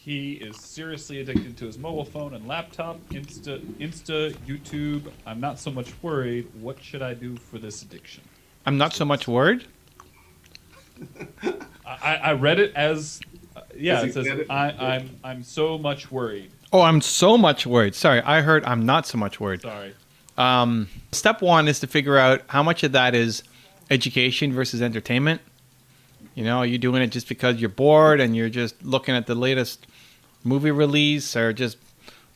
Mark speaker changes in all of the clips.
Speaker 1: He is seriously addicted to his mobile phone and laptop, Insta, YouTube. I'm not so much worried. What should I do for this addiction?
Speaker 2: I'm not so much worried.
Speaker 1: I read it as, yeah,
Speaker 3: Does he
Speaker 1: it says
Speaker 3: get it?
Speaker 1: I'm so much worried.
Speaker 2: Oh, I'm so much worried. Sorry, I heard I'm not so much worried.
Speaker 1: Sorry.
Speaker 2: Step one is to figure out how much of that is education versus entertainment. You know, are you doing it just because you're bored and you're just looking at the latest movie release or just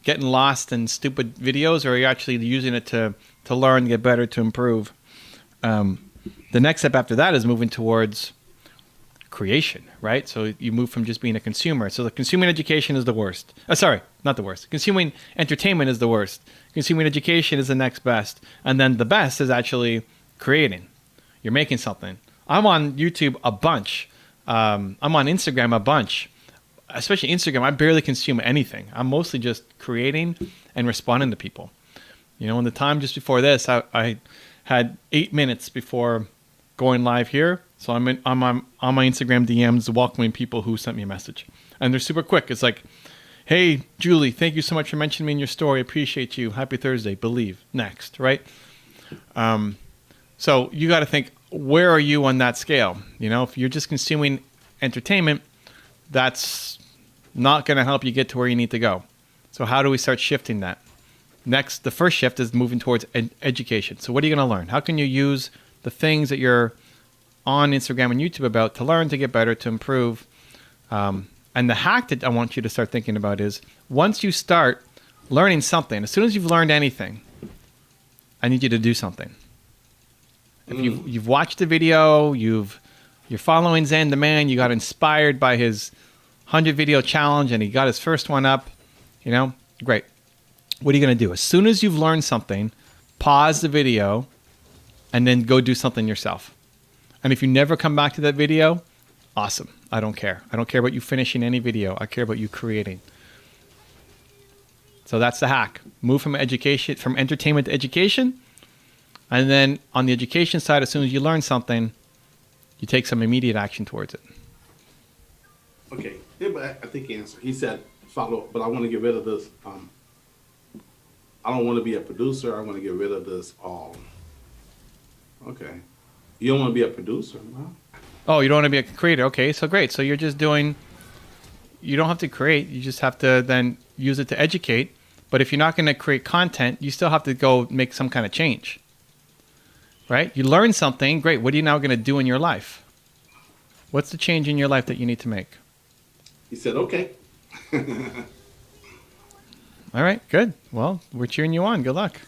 Speaker 2: getting lost in stupid videos, or are you actually using it to learn, get better, to improve? The next step after that is moving towards creation, right? So you move from just being a consumer. So the consuming education is the worst. Sorry, not the worst. Consuming entertainment is the worst. Consuming education is the next best. And then the best is actually creating. You're making something. I'm on YouTube a bunch. I'm on Instagram a bunch. Especially Instagram, I barely consume anything. I'm mostly just creating and responding to people. You know, in the time just before this, I had 8 minutes before going live here. So I'm on my Instagram DMs welcoming people who sent me a message. And they're super quick. It's like, hey, Julie, thank you so much for mentioning me in your story. Appreciate you. Happy Thursday. Believe. Next, right? So you got to think, where are you on that scale? You know, if you're just consuming entertainment, that's not going to help you get to where you need to go. So how do we start shifting that? Next, the first shift is moving towards education. So what are you going to learn? How can you use the things that you're on Instagram and YouTube about to learn, to get better, to improve? And the hack that I want you to start thinking about is, once you start learning something, as soon as you've learned anything, I need you to do something. If you've watched a video, you're following Zen the Man, you got inspired by his 100 video challenge and he got his first one up, you know, great. What are you going to do? As soon as you've learned something, pause the video and then go do something yourself. And if you never come back to that video, awesome. I don't care. I don't care about you finishing any video. I care about you creating. So that's the hack. Move from entertainment to education. And then on the education side, as soon as you learn something, you take some immediate action towards it.
Speaker 3: Okay, yeah, but I think he answered. He said, follow up, but I want to get rid of this. I don't want to be a producer. I want to get rid of this all. Okay. You don't want to be a producer, no?
Speaker 2: Oh, you don't want to be a creator. Okay, so great. So you're just doing, you don't have to create. You just have to then use it to educate. But if you're not going to create content, you still have to go make some kind of change. Right? You learn something. Great. What are you now going to do in your life? What's the change in your life that you need to make?
Speaker 3: He said, okay.
Speaker 2: All right, good. Well, we're cheering you on. Good luck.